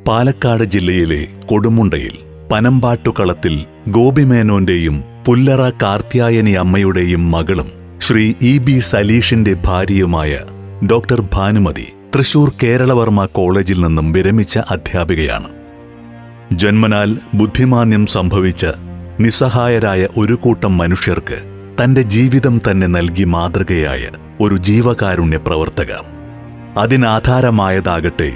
പാലക്കാട് ജില്ലയിലെ കൊടുമുണ്ടയിൽ പനമ്പാട്ടുകളത്തിൽ ഗോപിമേനോന്റെയും പുല്ലറ കാർത്യായനി അമ്മയുടെയും മകളും ശ്രീ E.B. സലീഷിന്റെ ഭാര്യയുമായ ഡോക്ടർ ഭാനുമതി തൃശൂർ കേരളവർമ്മ കോളേജിൽ നിന്നും വിരമിച്ച അധ്യാപികയാണ്. ജന്മനാൽ ബുദ്ധിമാന്ദ്യം സംഭവിച്ച നിസ്സഹായരായ ഒരു കൂട്ടം മനുഷ്യർക്ക് തന്റെ ജീവിതം തന്നെ നൽകി മാതൃകയായ ഒരു ജീവകാരുണ്യ പ്രവർത്തക. അതിനാധാരമായതാകട്ടെ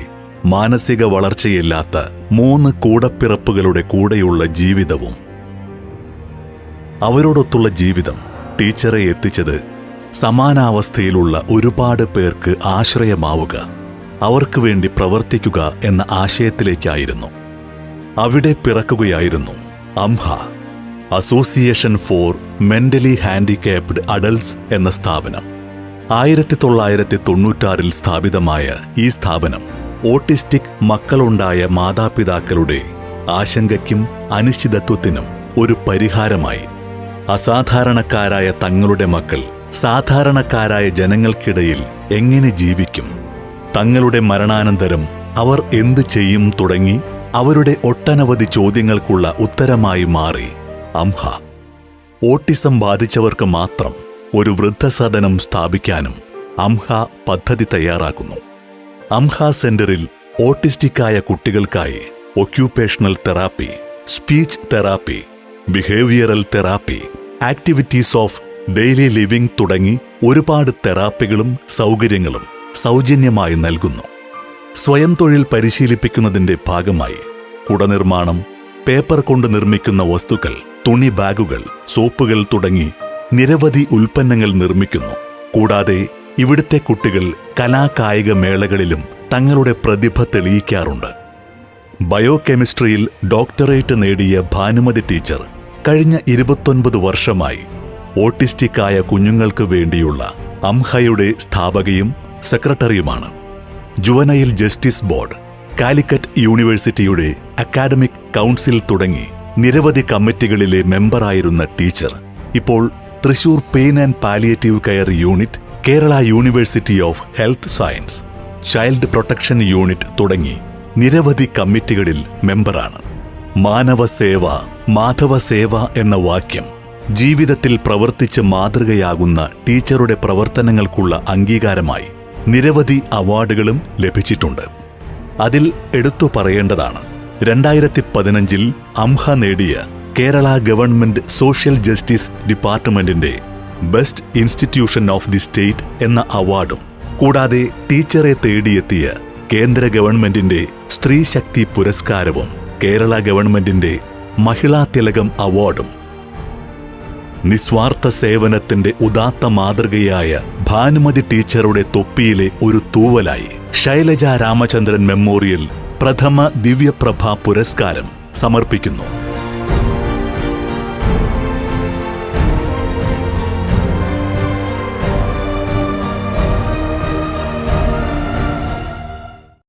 മാനസിക വളർച്ചയില്ലാത്ത 3 കൂടപ്പിറപ്പുകളുടെ കൂടെയുള്ള ജീവിതവും. അവരോടൊത്തുള്ള ജീവിതം ടീച്ചറെ എത്തിച്ചത് സമാനാവസ്ഥയിലുള്ള ഒരുപാട് പേർക്ക് ആശ്രയമാവുക, അവർക്ക് വേണ്ടി പ്രവർത്തിക്കുക എന്ന ആശയത്തിലേക്കായിരുന്നു. അവിടെ പിറക്കുകയായിരുന്നു Amha, association for mentally handicapped adults എന്ന സ്ഥാപനം. 1996 സ്ഥാപിതമായ ഈ സ്ഥാപനം ഓട്ടിസ്റ്റിക് മക്കളുണ്ടായ മാതാപിതാക്കളുടെ ആശങ്കയ്ക്കും അനിശ്ചിതത്വത്തിനും ഒരു പരിഹാരമായി. അസാധാരണക്കാരായ തങ്ങളുടെ മക്കൾ സാധാരണക്കാരായ ജനങ്ങൾക്കിടയിൽ എങ്ങനെ ജീവിക്കും, തങ്ങളുടെ മരണാനന്തരം അവർ എന്ത് ചെയ്യും തുടങ്ങി അവരുടെ ഒട്ടനവധി ചോദ്യങ്ങൾക്കുള്ള ഉത്തരമായി മാറി അംഹ. ഓട്ടിസം ബാധിച്ചവർക്ക് മാത്രം ഒരു വൃദ്ധസദനം സ്ഥാപിക്കാനും അംഹ പദ്ധതി തയ്യാറാക്കുന്നു. അംഹ സെന്ററിൽ ഓട്ടിസ്റ്റിക്കായ കുട്ടികൾക്കായി occupational therapy, speech therapy, behavioural therapy, activities of daily living തുടങ്ങി ഒരുപാട് തെറാപ്പികളും സൗകര്യങ്ങളും സൗജന്യമായി നൽകുന്നു. സ്വയം തൊഴിൽ പരിശീലിപ്പിക്കുന്നതിന്റെ ഭാഗമായി കുടനിർമ്മാണം, പേപ്പർ കൊണ്ട് നിർമ്മിക്കുന്ന വസ്തുക്കൾ, തുണി ബാഗുകൾ, സോപ്പുകൾ തുടങ്ങി നിരവധി ഉൽപ്പന്നങ്ങൾ നിർമ്മിക്കുന്നു. കൂടാതെ ഇവിടുത്തെ കുട്ടികൾ കലാകായിക മേളകളിലും തങ്ങളുടെ പ്രതിഭ തെളിയിക്കാറുണ്ട്. ബയോകെമിസ്ട്രിയിൽ ഡോക്ടറേറ്റ് നേടിയ ഭാനുമതി ടീച്ചർ കഴിഞ്ഞ 29 വർഷമായി ഓട്ടിസ്റ്റിക്കായ കുഞ്ഞുങ്ങൾക്ക് വേണ്ടിയുള്ള അംഹയുടെ സ്ഥാപകയും സെക്രട്ടറിയുമാണ്. ജുവനൈൽ ജസ്റ്റിസ് ബോർഡ്, കാലിക്കറ്റ് യൂണിവേഴ്സിറ്റിയുടെ അക്കാഡമിക് കൗൺസിൽ തുടങ്ങി നിരവധി കമ്മിറ്റികളിലെ മെമ്പറായിരുന്ന ടീച്ചർ ഇപ്പോൾ Thrissur pain and palliative care unit, Kerala university of health science, child protection unit തുടങ്ങി നിരവധി കമ്മിറ്റികളിൽ മെമ്പറാണ്. മാനവസേവ മാധവസേവ എന്ന വാക്യം ജീവിതത്തിൽ പ്രവർത്തിച്ച് മാതൃകയാകുന്ന ടീച്ചറുടെ പ്രവർത്തനങ്ങൾക്കുള്ള അംഗീകാരമായി നിരവധി അവാർഡുകളും ലഭിച്ചിട്ടുണ്ട്. അതിൽ എടുത്തു പറയേണ്ടതാണ് 2015 അംഹ നേടിയ കേരള ഗവൺമെന്റ് സോഷ്യൽ ജസ്റ്റിസ് ഡിപ്പാർട്ട്മെന്റിന്റെ best institution of the state എന്ന അവാർഡും, കൂടാതെ ടീച്ചറെ തേടിയെത്തിയ കേന്ദ്ര ഗവൺമെന്റിന്റെ സ്ത്രീ ശക്തി പുരസ്കാരവും കേരള ഗവൺമെന്റിന്റെ മഹിളാ തിലകം അവാർഡും. നിസ്വാർത്ഥ സേവനത്തിന്റെ ഉദാത്ത മാതൃകയായ ഭാനുമതി ടീച്ചറുടെ തൊപ്പിയിലെ ഒരു തൂവലായി ശൈലജ രാമചന്ദ്രൻ മെമ്മോറിയൽ പ്രഥമ ദിവ്യപ്രഭ പുരസ്കാരം സമർപ്പിക്കുന്നു.